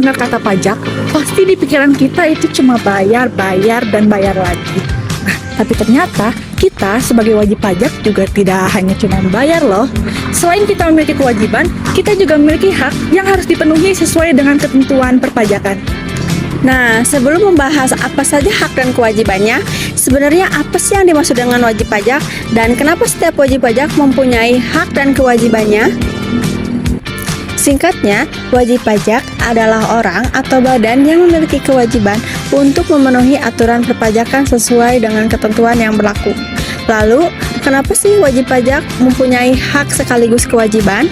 mendengar kata pajak, pasti di pikiran kita itu cuma bayar, bayar, dan bayar lagi. Nah, tapi ternyata kita sebagai wajib pajak juga tidak hanya cuma bayar loh. Selain kita memiliki kewajiban, kita juga memiliki hak yang harus dipenuhi sesuai dengan ketentuan perpajakan. Nah, sebelum membahas apa saja hak dan kewajibannya, sebenarnya apa sih yang dimaksud dengan wajib pajak dan kenapa setiap wajib pajak mempunyai hak dan kewajibannya? Singkatnya, wajib pajak adalah orang atau badan yang memiliki kewajiban untuk memenuhi aturan perpajakan sesuai dengan ketentuan yang berlaku. Lalu, kenapa sih wajib pajak mempunyai hak sekaligus kewajiban?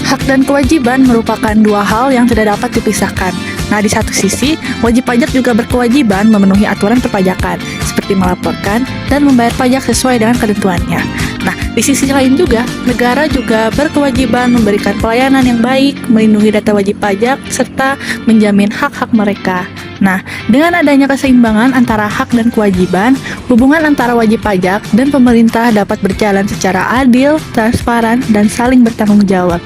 Hak dan kewajiban merupakan dua hal yang tidak dapat dipisahkan. Nah, di satu sisi, wajib pajak juga berkewajiban memenuhi aturan perpajakan, seperti melaporkan dan membayar pajak sesuai dengan ketentuannya. Nah, di sisi lain juga, negara juga berkewajiban memberikan pelayanan yang baik, melindungi data wajib pajak, serta menjamin hak-hak mereka. Nah, dengan adanya keseimbangan antara hak dan kewajiban, hubungan antara wajib pajak dan pemerintah dapat berjalan secara adil, transparan, dan saling bertanggung jawab.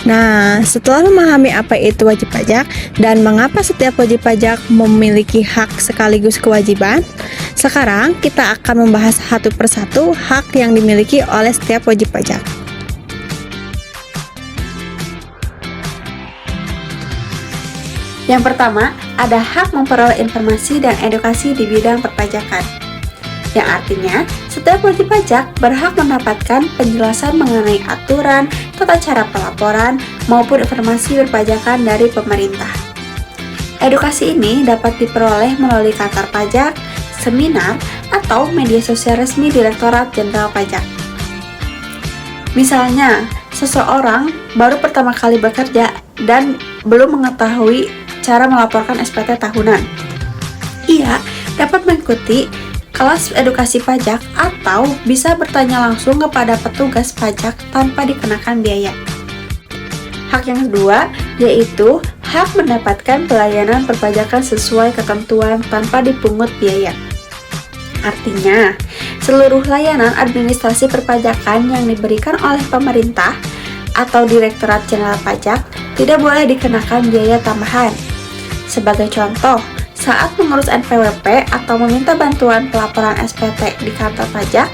Nah, setelah memahami apa itu wajib pajak dan mengapa setiap wajib pajak memiliki hak sekaligus kewajiban, sekarang kita akan membahas satu persatu hak yang dimiliki oleh setiap wajib pajak. Yang pertama, ada hak memperoleh informasi dan edukasi di bidang perpajakan. Yang artinya, setiap wajib pajak berhak mendapatkan penjelasan mengenai aturan, tata cara pelaporan, maupun informasi perpajakan dari pemerintah. Edukasi ini dapat diperoleh melalui kantor pajak, seminar, atau media sosial resmi Direktorat Jenderal Pajak. Misalnya, seseorang baru pertama kali bekerja dan belum mengetahui cara melaporkan SPT tahunan. Ia dapat mengikuti kelas edukasi pajak atau bisa bertanya langsung kepada petugas pajak tanpa dikenakan biaya. Hak yang kedua yaitu hak mendapatkan pelayanan perpajakan sesuai ketentuan tanpa dipungut biaya. Artinya, seluruh layanan administrasi perpajakan yang diberikan oleh pemerintah atau Direktorat Jenderal Pajak tidak boleh dikenakan biaya tambahan. Sebagai contoh, saat mengurus NPWP atau meminta bantuan pelaporan SPT di kantor pajak,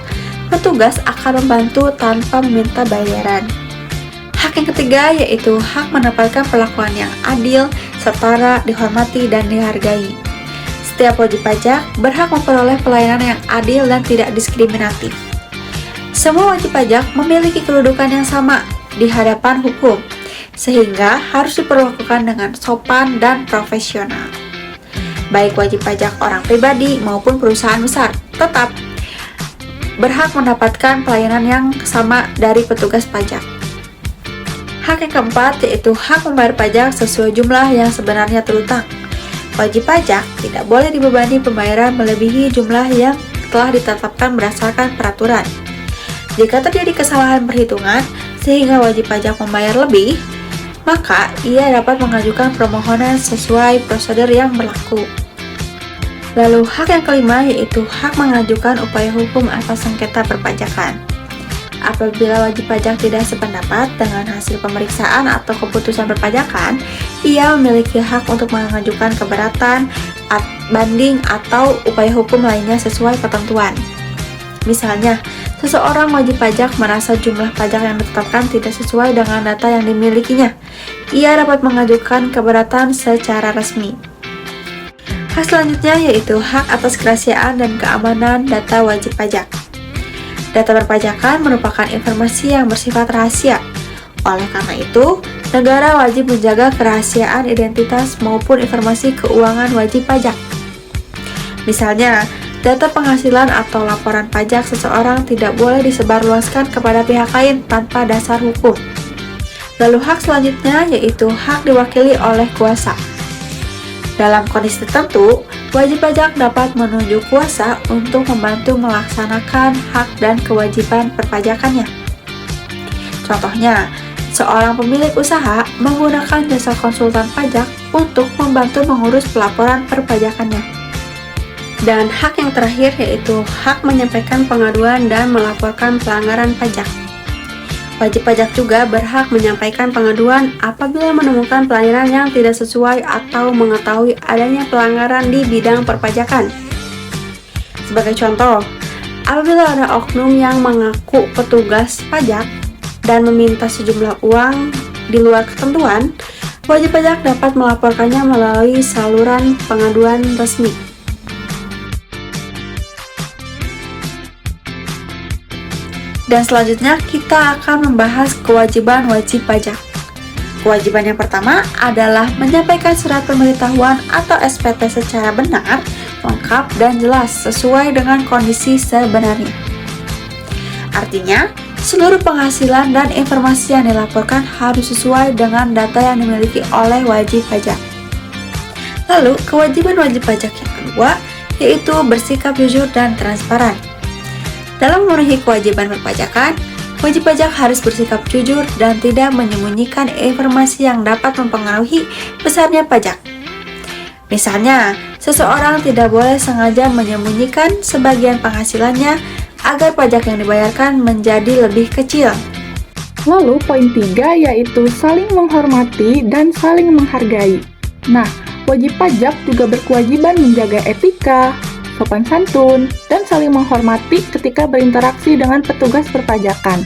petugas akan membantu tanpa meminta bayaran. Hak yang ketiga yaitu hak mendapatkan perlakuan yang adil, setara, dihormati, dan dihargai. Setiap wajib pajak berhak memperoleh pelayanan yang adil dan tidak diskriminatif. Semua wajib pajak memiliki kedudukan yang sama di hadapan hukum, sehingga harus diperlakukan dengan sopan dan profesional. Baik wajib pajak orang pribadi maupun perusahaan besar tetap berhak mendapatkan pelayanan yang sama dari petugas pajak. Hak yang keempat yaitu hak membayar pajak sesuai jumlah yang sebenarnya terutang. Wajib pajak tidak boleh dibebani pembayaran melebihi jumlah yang telah ditetapkan berdasarkan peraturan. Jika terjadi kesalahan perhitungan sehingga wajib pajak membayar lebih, maka ia dapat mengajukan permohonan sesuai prosedur yang berlaku. Lalu hak yang kelima yaitu hak mengajukan upaya hukum atas sengketa perpajakan. Apabila wajib pajak tidak sependapat dengan hasil pemeriksaan atau keputusan perpajakan, ia memiliki hak untuk mengajukan keberatan, banding, atau upaya hukum lainnya sesuai ketentuan. Misalnya, seseorang wajib pajak merasa jumlah pajak yang ditetapkan tidak sesuai dengan data yang dimilikinya. Ia dapat mengajukan keberatan secara resmi. Hak selanjutnya yaitu hak atas kerahasiaan dan keamanan data wajib pajak. Data perpajakan merupakan informasi yang bersifat rahasia. Oleh karena itu, negara wajib menjaga kerahasiaan identitas maupun informasi keuangan wajib pajak. Misalnya, data penghasilan atau laporan pajak seseorang tidak boleh disebarluaskan kepada pihak lain tanpa dasar hukum. Lalu hak selanjutnya yaitu hak diwakili oleh kuasa. Dalam kondisi tertentu, wajib pajak dapat menunjuk kuasa untuk membantu melaksanakan hak dan kewajiban perpajakannya. Contohnya, seorang pemilik usaha menggunakan jasa konsultan pajak untuk membantu mengurus pelaporan perpajakannya. Dan hak yang terakhir yaitu hak menyampaikan pengaduan dan melaporkan pelanggaran pajak. Wajib pajak juga berhak menyampaikan pengaduan apabila menemukan pelayanan yang tidak sesuai atau mengetahui adanya pelanggaran di bidang perpajakan. Sebagai contoh, apabila ada oknum yang mengaku petugas pajak dan meminta sejumlah uang di luar ketentuan, wajib pajak dapat melaporkannya melalui saluran pengaduan resmi. Dan selanjutnya kita akan membahas kewajiban wajib pajak. Kewajiban yang pertama adalah menyampaikan surat pemberitahuan atau SPT secara benar, lengkap, dan jelas sesuai dengan kondisi sebenarnya. Artinya, seluruh penghasilan dan informasi yang dilaporkan harus sesuai dengan data yang dimiliki oleh wajib pajak. Lalu, kewajiban wajib pajak yang kedua yaitu bersikap jujur dan transparan. Dalam memenuhi kewajiban perpajakan, wajib pajak harus bersikap jujur dan tidak menyembunyikan informasi yang dapat mempengaruhi besarnya pajak. Misalnya, seseorang tidak boleh sengaja menyembunyikan sebagian penghasilannya agar pajak yang dibayarkan menjadi lebih kecil. Lalu poin 3 yaitu saling menghormati dan saling menghargai. Nah, wajib pajak juga berkewajiban menjaga etika, sopan santun, dan saling menghormati ketika berinteraksi dengan petugas perpajakan.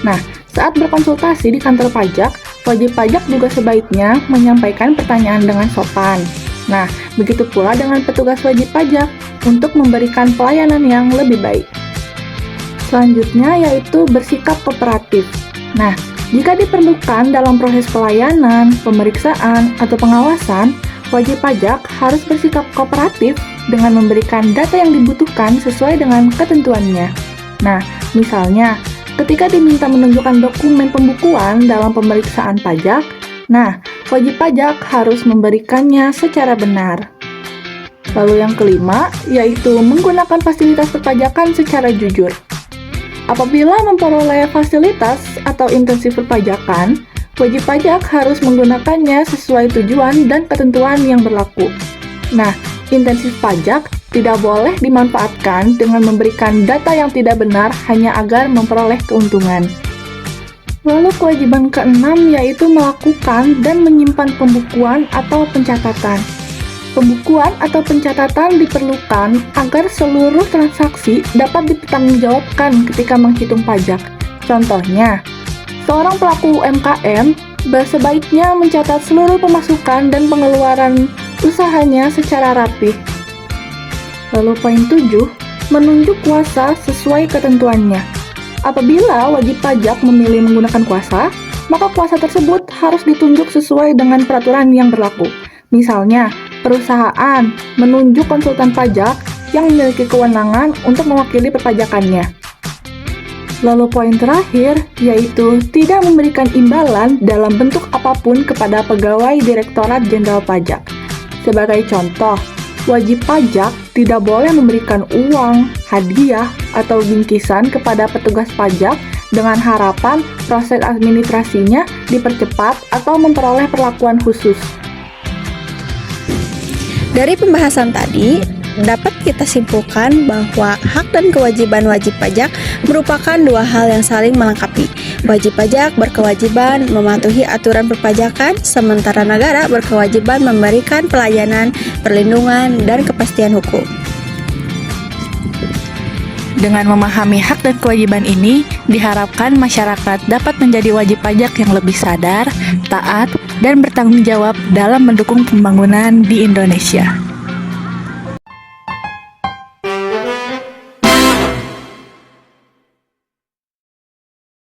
Nah, saat berkonsultasi di kantor pajak, wajib pajak juga sebaiknya menyampaikan pertanyaan dengan sopan. Nah, begitu pula dengan petugas wajib pajak untuk memberikan pelayanan yang lebih baik. Selanjutnya yaitu bersikap kooperatif. Nah, jika diperlukan dalam proses pelayanan, pemeriksaan, atau pengawasan, wajib pajak harus bersikap kooperatif dengan memberikan data yang dibutuhkan sesuai dengan ketentuannya. Nah, misalnya, ketika diminta menunjukkan dokumen pembukuan dalam pemeriksaan pajak, nah, wajib pajak harus memberikannya secara benar. Lalu yang kelima, yaitu menggunakan fasilitas perpajakan secara jujur. Apabila memperoleh fasilitas atau intensif perpajakan, wajib pajak harus menggunakannya sesuai tujuan dan ketentuan yang berlaku. Nah, intensif pajak tidak boleh dimanfaatkan dengan memberikan data yang tidak benar hanya agar memperoleh keuntungan. Lalu kewajiban keenam yaitu melakukan dan menyimpan pembukuan atau pencatatan. Pembukuan atau pencatatan diperlukan agar seluruh transaksi dapat dipertanggungjawabkan ketika menghitung pajak. Contohnya, seorang pelaku UMKM sebaiknya mencatat seluruh pemasukan dan pengeluaran usahanya secara rapih. Lalu poin 7, menunjuk kuasa sesuai ketentuannya. Apabila wajib pajak memilih menggunakan kuasa, maka kuasa tersebut harus ditunjuk sesuai dengan peraturan yang berlaku. Misalnya, perusahaan menunjuk konsultan pajak yang memiliki kewenangan untuk mewakili perpajakannya. Lalu poin terakhir, yaitu tidak memberikan imbalan dalam bentuk apapun kepada pegawai Direktorat Jenderal Pajak. Sebagai contoh, wajib pajak tidak boleh memberikan uang, hadiah, atau bingkisan kepada petugas pajak dengan harapan proses administrasinya dipercepat atau memperoleh perlakuan khusus. Dari pembahasan tadi, dapat kita simpulkan bahwa hak dan kewajiban wajib pajak merupakan dua hal yang saling melengkapi. Wajib pajak berkewajiban mematuhi aturan perpajakan, sementara negara berkewajiban memberikan pelayanan, perlindungan, dan kepastian hukum. Dengan memahami hak dan kewajiban ini, diharapkan masyarakat dapat menjadi wajib pajak yang lebih sadar, taat, dan bertanggung jawab dalam mendukung pembangunan di Indonesia.